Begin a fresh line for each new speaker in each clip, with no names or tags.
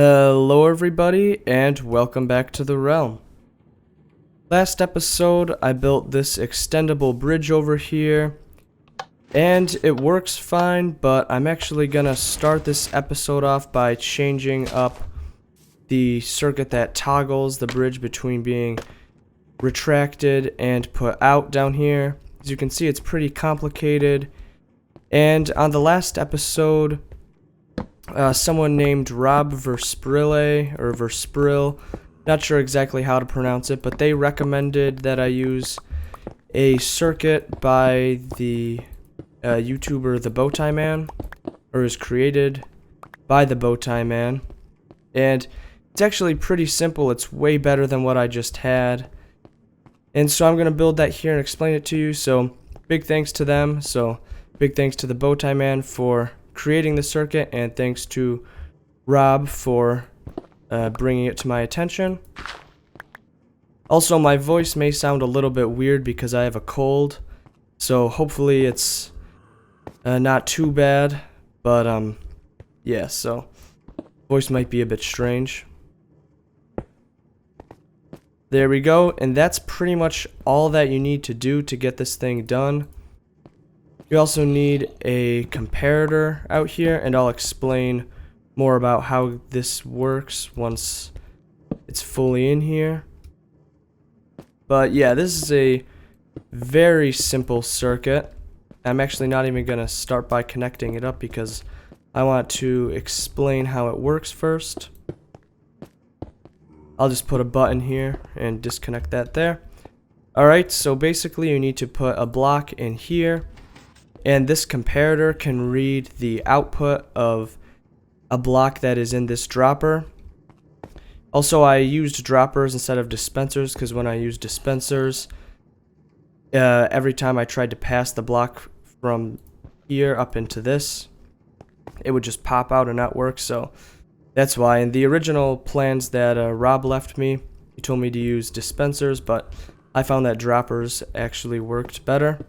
Hello everybody and welcome back to the realm. Last episode I built this extendable bridge over here and it works fine, but I'm actually gonna start this episode off by changing up the circuit that toggles the bridge between being retracted and put out down here. As you can see, it's pretty complicated, and on the last episode someone named Rob Versprille, not sure exactly how to pronounce it, but they recommended that I use a circuit by the YouTuber The Bowtie Man, or is created by The Bowtie Man, and it's actually pretty simple. It's way better than what I just had, and so I'm going to build that here and explain it to you. So big thanks to them. So big thanks to The Bowtie Man for creating the circuit, and thanks to Rob for bringing it to my attention. Also, my voice may sound a little bit weird because I have a cold, so hopefully it's not too bad, but yeah, so voice might be a bit strange. There we go, and that's pretty much all that you need to do to get this thing done. You also need a comparator out here, and I'll explain more about how this works once it's fully in here. But yeah, this is a very simple circuit. I'm actually not even going to start by connecting it up because I want to explain how it works first. I'll just put a button here and disconnect that there. Alright, so basically you need to put a block in here, and this comparator can read the output of a block that is in this dropper. Also, I used droppers instead of dispensers because when I used dispensers, every time I tried to pass the block from here up into this, it would just pop out and not work. So that's why. In the original plans that Rob left me, he told me to use dispensers, but I found that droppers actually worked better.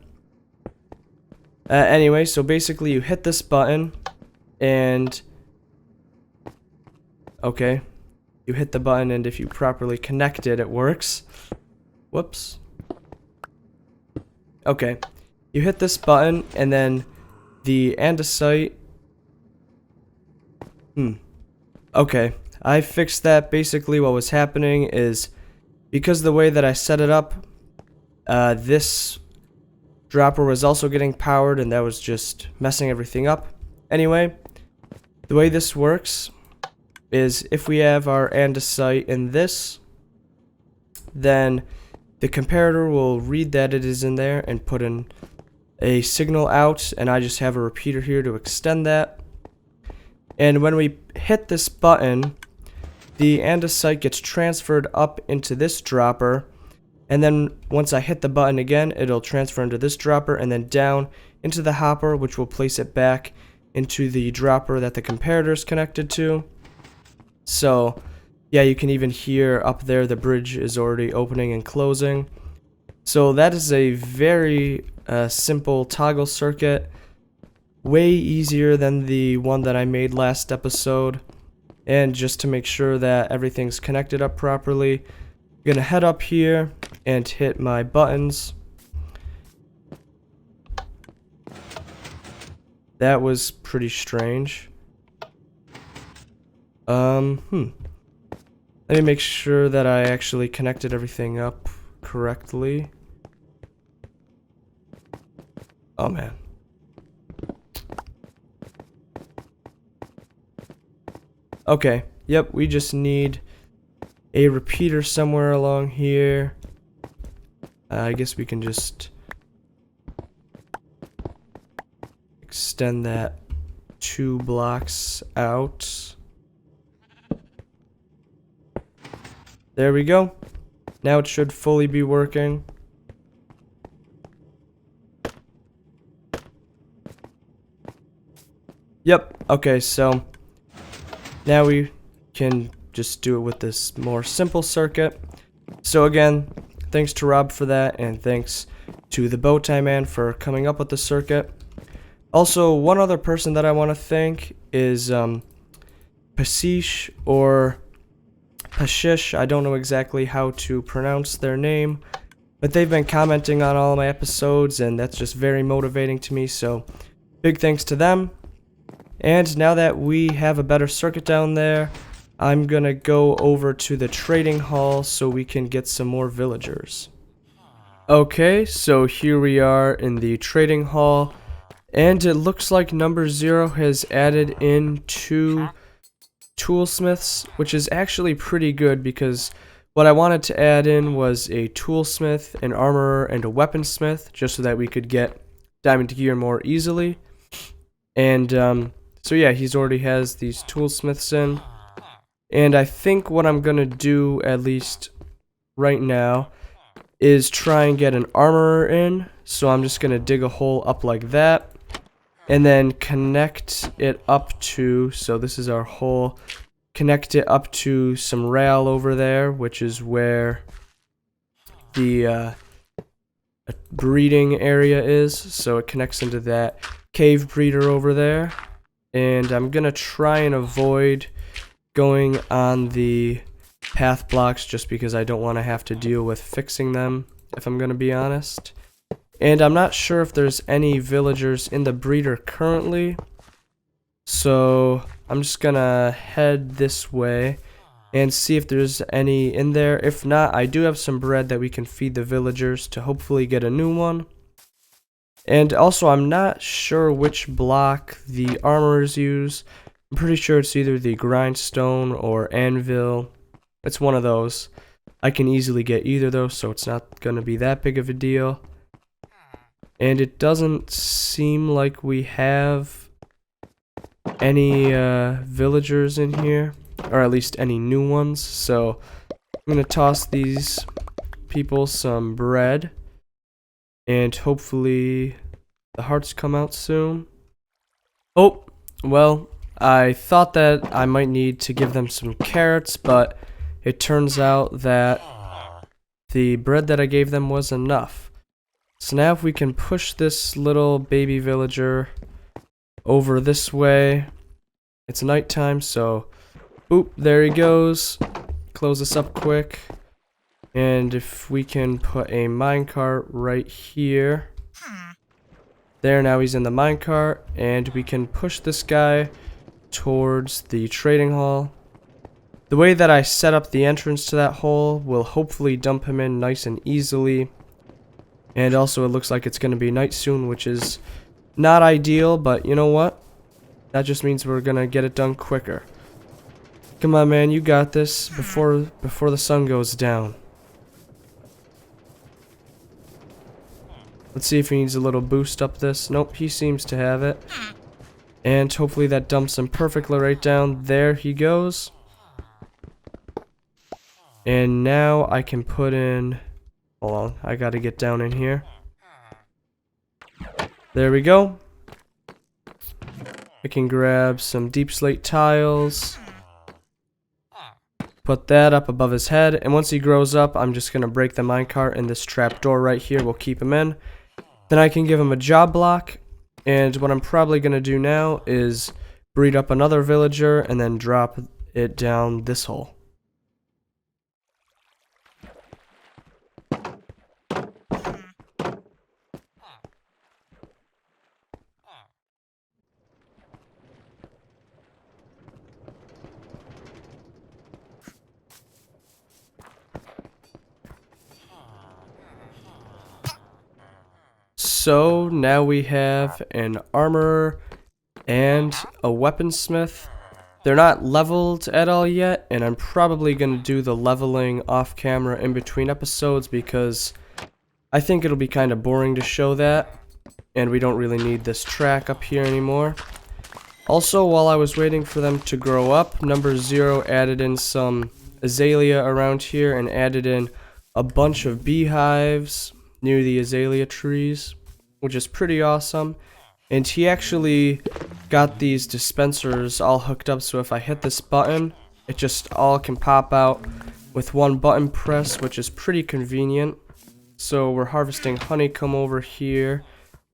Anyway, so basically you hit this button, and okay, you hit the button, and if you properly connect it, it works. Whoops. Okay, you hit this button, and then the andesite. Okay, I fixed that. Basically what was happening is, because the way that I set it up, this dropper was also getting powered, and that was just messing everything up. Anyway, the way this works is if we have our andesite in this, then the comparator will read that it is in there and put in a signal out, and I just have a repeater here to extend that. And when we hit this button, the andesite gets transferred up into this dropper, and then once I hit the button again, it'll transfer into this dropper and then down into the hopper, which will place it back into the dropper that the comparator is connected to. So yeah, you can even hear up there the bridge is already opening and closing. So that is a very simple toggle circuit, way easier than the one that I made last episode. And just to make sure that everything's connected up properly, I'm gonna head up here and hit my buttons. That was pretty strange. Let me make sure that I actually connected everything up correctly. Oh man. Okay, yep, we just need a repeater somewhere along here. I guess we can just extend that 2 blocks out. There we go. Now it should fully be working. Yep, okay, so now we can just do it with this more simple circuit. So again, thanks to Rob for that, and thanks to the Bowtie Man for coming up with the circuit. Also, one other person that I want to thank is Pasish or Pashish. I don't know exactly how to pronounce their name, but they've been commenting on all of my episodes, and that's just very motivating to me, so big thanks to them. And now that we have a better circuit down there, I'm gonna go over to the trading hall so we can get some more villagers. Okay, so here we are in the trading hall, and it looks like NumberZero has added in 2 toolsmiths, which is actually pretty good because what I wanted to add in was a toolsmith, an armorer, and a weaponsmith, just so that we could get diamond gear more easily. And so yeah, he's already has these toolsmiths in. And I think what I'm gonna do, at least right now, is try and get an armorer in. So I'm just gonna dig a hole up like that, and then connect it up to, so this is our hole, connect it up to some rail over there, which is where the breeding area is. So it connects into that cave breeder over there. And I'm gonna try and avoid going on the path blocks just because I don't want to have to deal with fixing them, if I'm gonna be honest. And I'm not sure if there's any villagers in the breeder currently, so I'm just gonna head this way and see if there's any in there. If not, I do have some bread that we can feed the villagers to hopefully get a new one. And also, I'm not sure which block the armorers use. I'm pretty sure it's either the grindstone or anvil. It's one of those. I can easily get either though, so it's not gonna be that big of a deal. And it doesn't seem like we have any villagers in here, or at least any new ones. So I'm gonna toss these people some bread, and hopefully the hearts come out soon. Oh, well, I thought that I might need to give them some carrots, but it turns out that the bread that I gave them was enough. So now if we can push this little baby villager over this way. It's nighttime, so oop, there he goes. Close this up quick. And if we can put a minecart right here. There, now he's in the minecart, and we can push this guy towards the trading hall. The way that I set up the entrance to that hole will hopefully dump him in nice and easily. And also it looks like it's going to be night soon, which is not ideal, but you know what? That just means we're going to get it done quicker. Come on, man, you got this before the sun goes down. Let's see if he needs a little boost up this. Nope, he seems to have it. And hopefully that dumps him perfectly right down. There he goes. And now I can put in... Hold on, I gotta get down in here. There we go. I can grab some deep slate tiles. Put that up above his head. And once he grows up, I'm just gonna break the minecart, and this trap door right here will keep him in. Then I can give him a job block. And what I'm probably gonna do now is breed up another villager and then drop it down this hole. So now we have an armorer and a weaponsmith. They're not leveled at all yet, and I'm probably going to do the leveling off camera in between episodes because I think it'll be kind of boring to show that, and we don't really need this track up here anymore. Also, while I was waiting for them to grow up, NumberZero added in some azalea around here and added in a bunch of beehives near the azalea trees, which is pretty awesome. And he actually got these dispensers all hooked up, so if I hit this button, it just all can pop out with one button press, which is pretty convenient. So we're harvesting honeycomb over here,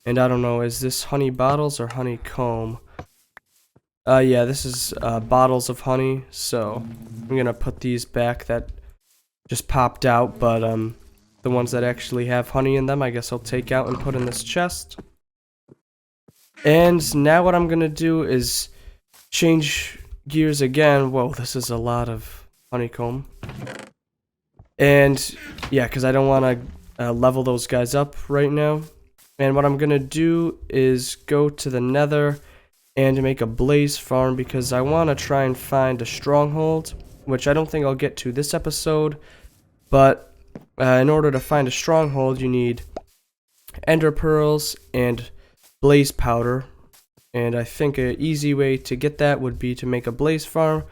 and I don't know, is this honey bottles or honeycomb? Yeah, this is bottles of honey, so I'm gonna put these back that just popped out, but the ones that actually have honey in them, I guess I'll take out and put in this chest. And now what I'm gonna do is change gears again. Whoa, this is a lot of honeycomb. And yeah, because I don't want to level those guys up right now. And what I'm gonna do is go to the nether and make a blaze farm, because I want to try and find a stronghold, which I don't think I'll get to this episode. But in order to find a stronghold, you need ender pearls and blaze powder. And I think an easy way to get that would be to make a blaze farm.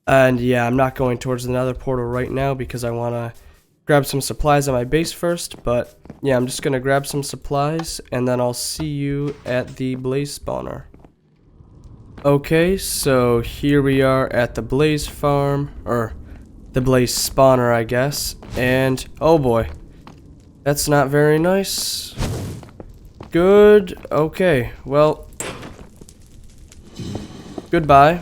And yeah, I'm not going towards the nether portal right now because I want to grab some supplies at my base first. But yeah, I'm just going to grab some supplies and then I'll see you at the blaze spawner. Okay, so here we are at the blaze farm, or the blaze spawner, I guess. And oh boy, that's not very nice. Good. Okay, well, goodbye.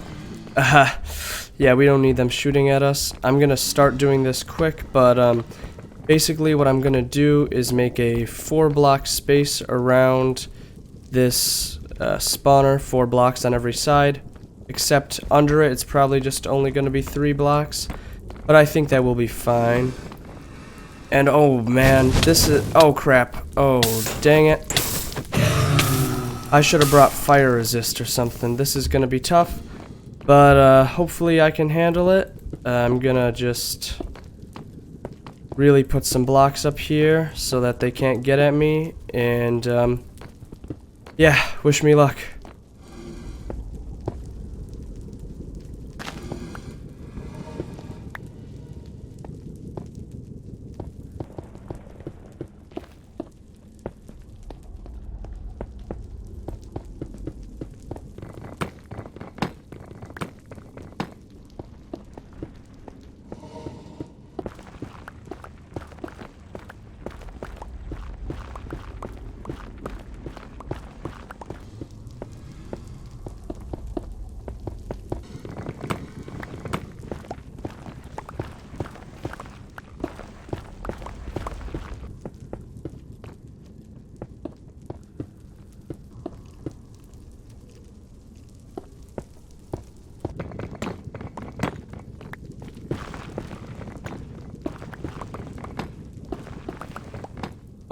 Yeah, we don't need them shooting at us. I'm gonna start doing this quick, but basically what I'm gonna do is make a 4-block space around this spawner, 4 blocks on every side, except under it, it's probably just only gonna be 3 blocks, but I think that will be fine. And oh man, this is, oh crap, oh dang it. I should have brought fire resist or something. This is gonna be tough, but hopefully I can handle it. I'm gonna just really put some blocks up here so that they can't get at me, and yeah, wish me luck.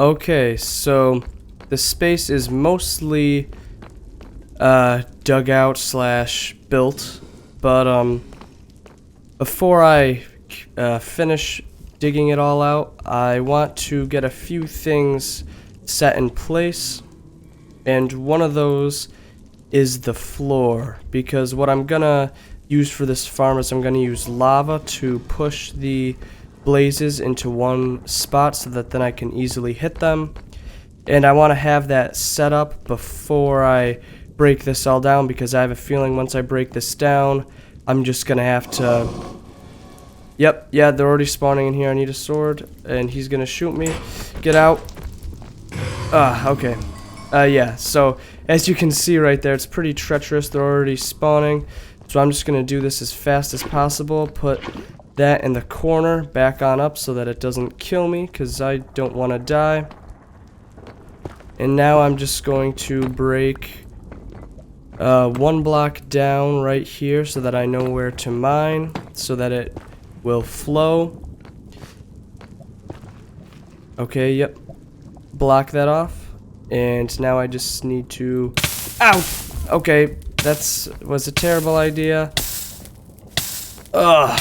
Okay, so the space is mostly dug out slash built, but before I finish digging it all out, I want to get a few things set in place, and one of those is the floor, because what I'm gonna use for this farm is I'm gonna use lava to push the blazes into one spot so that then I can easily hit them. And I want to have that set up before I break this all down, because I have a feeling once I break this down, I'm just gonna have to... Yep, yeah, they're already spawning in here. I need a sword, and he's gonna shoot me. Get out. Okay. Yeah, so as you can see right there, it's pretty treacherous. They're already spawning. So I'm just gonna do this as fast as possible. Put that in the corner, back on up so that it doesn't kill me, because I don't want to die. And now I'm just going to break 1 block down right here so that I know where to mine, so that it will flow. Okay, yep. Block that off. And now I just need to... Ow! Okay, was a terrible idea. Ugh.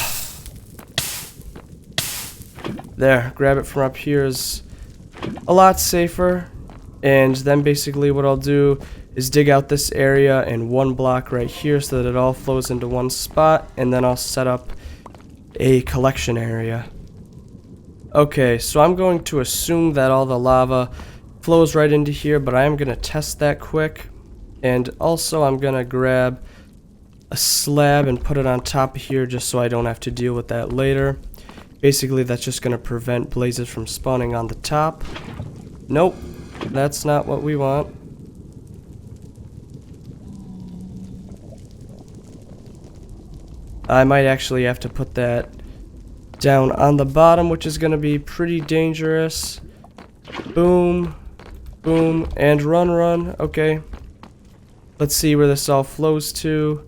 There, grab it from up here is a lot safer. And then basically what I'll do is dig out this area and 1 block right here so that it all flows into one spot, and then I'll set up a collection area. Okay, so I'm going to assume that all the lava flows right into here, but I am going to test that quick. And also I'm going to grab a slab and put it on top of here just so I don't have to deal with that later. Basically, that's just going to prevent blazes from spawning on the top. Nope, that's not what we want. I might actually have to put that down on the bottom, which is going to be pretty dangerous. Boom, boom, and run, run. Okay. Let's see where this all flows to.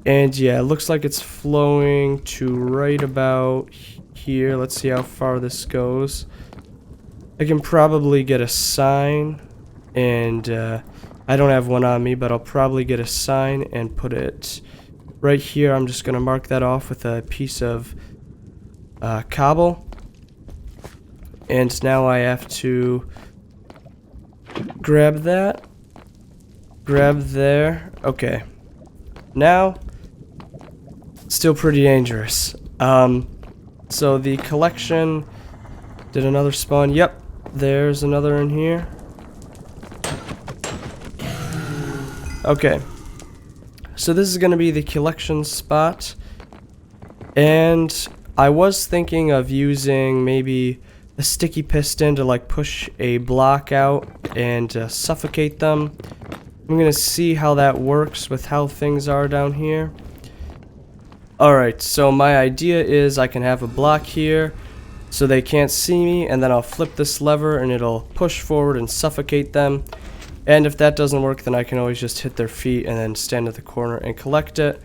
And yeah, it looks like it's flowing to right about here. Let's see how far this goes. I can probably get a sign, and I don't have one on me, but I'll probably get a sign and put it right here. I'm just going to mark that off with a piece of cobble. And now I have to grab that. Grab there. Okay. Now, still pretty dangerous. So the collection did another spawn. Yep, there's another in here. Okay. So this is going to be the collection spot. And I was thinking of using maybe a sticky piston to like push a block out and suffocate them. I'm going to see how that works with how things are down here. Alright, so my idea is I can have a block here so they can't see me, and then I'll flip this lever and it'll push forward and suffocate them. And if that doesn't work, then I can always just hit their feet and then stand at the corner and collect it.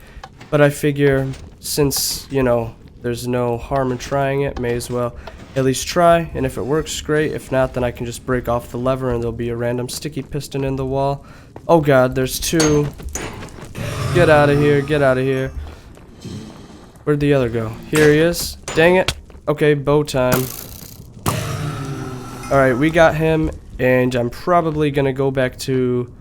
But I figure since, you know, there's no harm in trying it, may as well at least try. And if it works, great. If not, then I can just break off the lever and there'll be a random sticky piston in the wall. Oh god, there's two. Get out of here, get out of here. Where'd the other go? Here he is. Dang it. Okay, bow time. Alright, we got him, and I'm probably gonna go back to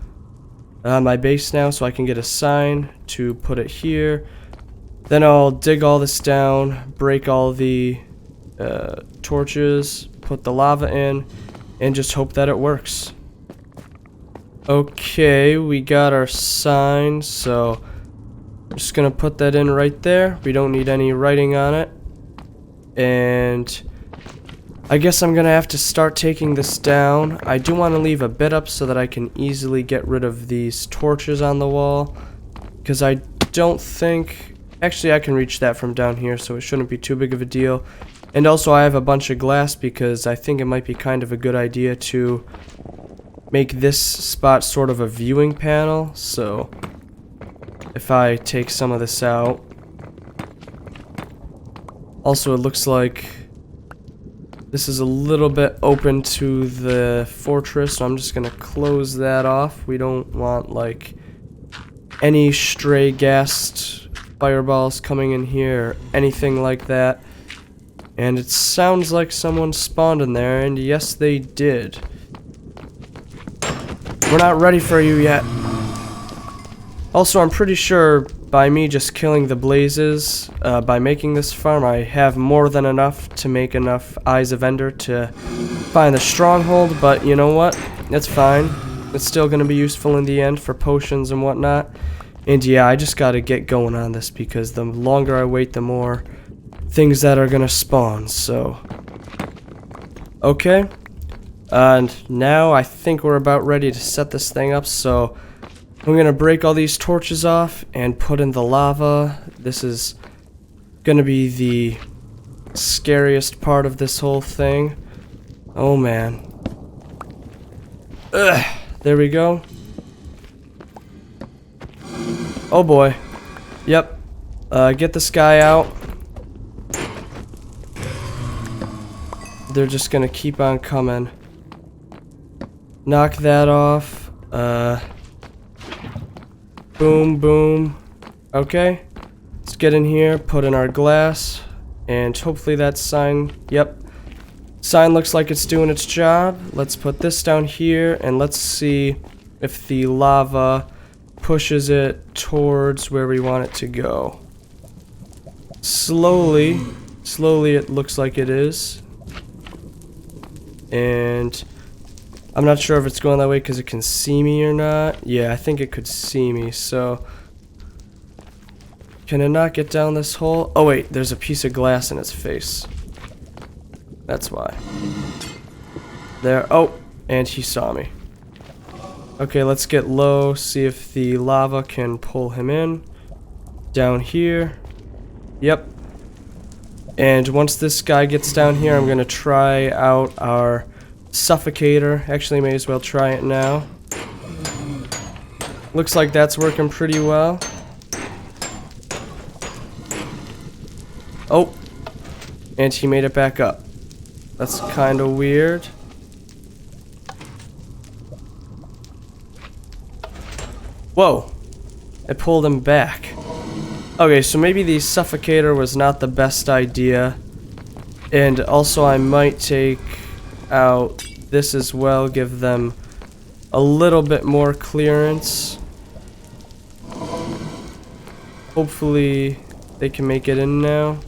my base now so I can get a sign to put it here. Then I'll dig all this down, break all the torches, put the lava in, and just hope that it works. Okay, we got our sign, so I'm just gonna put that in right there. We don't need any writing on it. And I guess I'm gonna have to start taking this down. I do want to leave a bit up so that I can easily get rid of these torches on the wall, because I don't think... Actually, I can reach that from down here, so it shouldn't be too big of a deal. And also, I have a bunch of glass because I think it might be kind of a good idea to make this spot sort of a viewing panel. So if I take some of this out. Also, it looks like this is a little bit open to the fortress, so I'm just gonna close that off. We don't want like any stray gassed fireballs coming in here or anything like that. And it sounds like someone spawned in there, and yes they did. We're not ready for you yet. Also, I'm pretty sure by me just killing the blazes, by making this farm, I have more than enough to make enough Eyes of Ender to find the stronghold, but you know what? It's fine. It's still going to be useful in the end for potions and whatnot. And yeah, I just got to get going on this because the longer I wait, the more things that are going to spawn, so... Okay. And now I think we're about ready to set this thing up, so I'm going to break all these torches off and put in the lava. This is going to be the scariest part of this whole thing. Oh man. Ugh. There we go. Oh boy. Yep. Get this guy out. They're just gonna keep on coming. Knock that off. Boom, boom. Okay. Let's get in here, put in our glass, and hopefully that sign, yep. Sign looks like it's doing its job. Let's put this down here, and let's see if the lava pushes it towards where we want it to go. Slowly it looks like it is. And I'm not sure if it's going that way because it can see me or not. Yeah, I think it could see me, so... Can it not get down this hole? Oh wait, there's a piece of glass in its face. That's why. There, oh, and he saw me. Okay, let's get low, see if the lava can pull him in. down here. Yep. And once this guy gets down here, I'm gonna try out our suffocator. Actually, may as well try it now. Looks like that's working pretty well. Oh, and he made it back up. That's kind of weird. Whoa, it pulled him back. Okay, so maybe the suffocator was not the best idea. And also I might take out this as well, give them a little bit more clearance. Hopefully they can make it in now.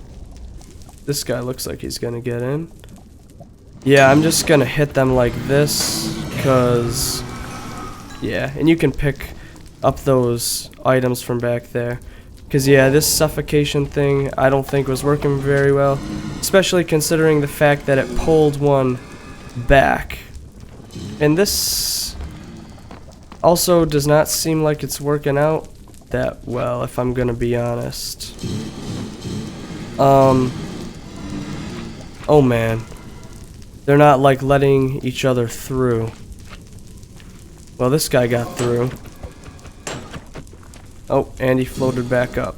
This guy looks like he's gonna get in. Yeah, I'm just gonna hit them like this, cause yeah, and you can pick up those items from back there. Cause yeah, this suffocation thing I don't think was working very well, especially considering the fact that it pulled one back. And this also does not seem like it's working out that well, if I'm gonna be honest. Oh man. They're not like letting each other through. Well, this guy got through. Oh, and he floated back up.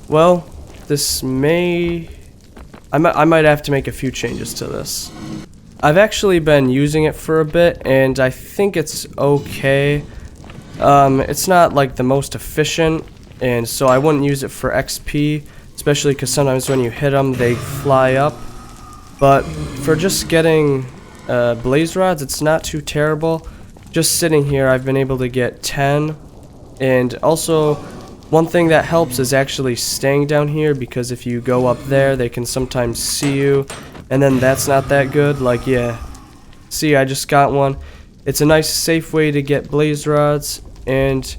Well, this may... I might have to make a few changes to this. I've actually been using it for a bit, and I think it's okay. It's not like the most efficient, and so I wouldn't use it for XP, especially because sometimes when you hit them, they fly up. But for just getting blaze rods, it's not too terrible. Just sitting here, I've been able to get 10, and also one thing that helps is actually staying down here, because if you go up there, they can sometimes see you, and then that's not that good. Like, yeah, see, I just got one. It's a nice, safe way to get blaze rods, and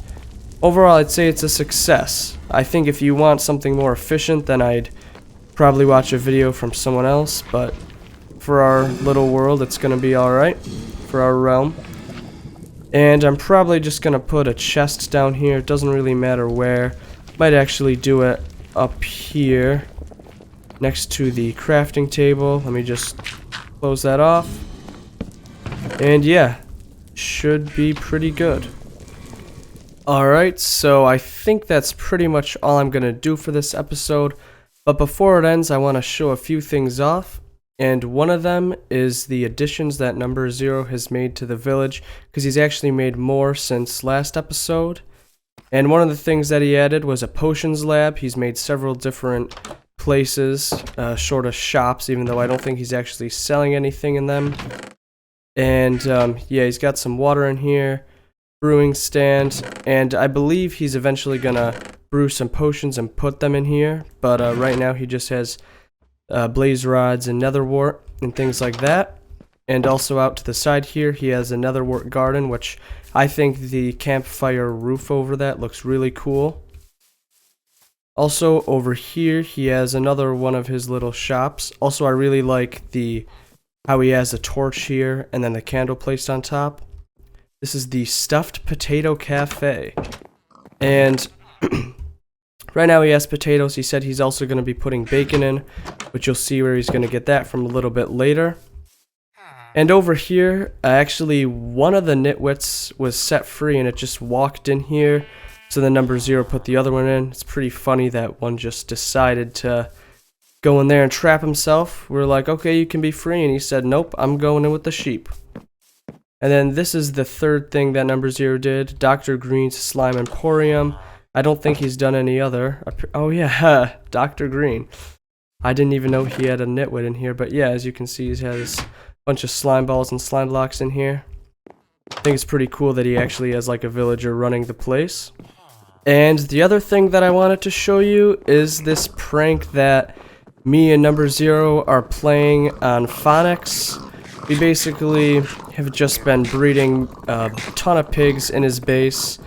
overall, I'd say it's a success. I think if you want something more efficient, then I'd probably watch a video from someone else, but for our little world, it's gonna be alright, for our realm. And I'm probably just gonna put a chest down here. It doesn't really matter where. Might actually do it up here next to the crafting table. Let me just close that off. And yeah, should be pretty good. Alright, so I think that's pretty much all I'm gonna do for this episode. But before it ends, I want to show a few things off. And one of them is the additions that NumberZero has made to the village, because he's actually made more since last episode. And one of the things that he added was a potions lab. He's made several different places, short of shops, even though I don't think he's actually selling anything in them. And yeah, he's got some water in here, brewing stand, and I believe he's eventually gonna brew some potions and put them in here. But right now he just has blaze rods and nether wart and things like that. And also out to the side here, he has a nether wart garden, which I think the campfire roof over that looks really cool. Also over here, he has another one of his little shops. Also, I really like how he has a torch here and then the candle placed on top. This is the Stuffed Potato Cafe. And right now he has potatoes. He said he's also going to be putting bacon in, which you'll see where he's going to get that from a little bit later. And over here, actually one of the nitwits was set free and it just walked in here. So the NumberZero put the other one in. It's pretty funny that one just decided to go in there and trap himself. We're like, okay, you can be free. And he said, nope, I'm going in with the sheep. And then this is the third thing that NumberZero did. Dr. Green's Slime Emporium. I don't think he's done any other. Oh yeah, Dr. Green. I didn't even know he had a nitwit in here, but yeah, as you can see, he has a bunch of slime balls and slime blocks in here. I think it's pretty cool that he actually has like a villager running the place. And the other thing that I wanted to show you is this prank that me and NumberZero are playing on Phonics. We basically have just been breeding a ton of pigs in his base.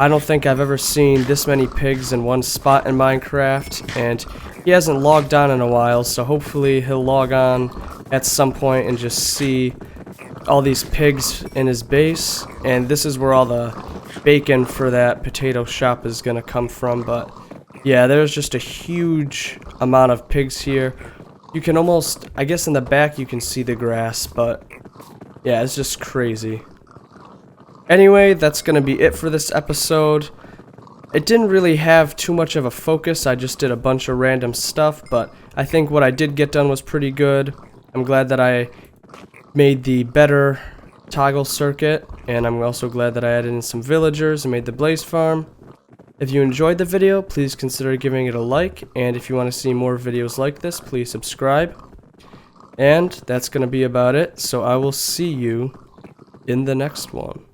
I don't think I've ever seen this many pigs in one spot in Minecraft, and he hasn't logged on in a while, so hopefully he'll log on at some point and just see all these pigs in his base. And this is where all the bacon for that potato shop is gonna come from, but yeah, there's just a huge amount of pigs here. You can almost, I guess in the back you can see the grass, but yeah, it's just crazy. Anyway, that's gonna be it for this episode. It didn't really have too much of a focus, I just did a bunch of random stuff, but I think what I did get done was pretty good. I'm glad that I made the better toggle circuit, and I'm also glad that I added in some villagers and made the blaze farm. If you enjoyed the video, please consider giving it a like, and if you want to see more videos like this, please subscribe. And that's going to be about it, so I will see you in the next one.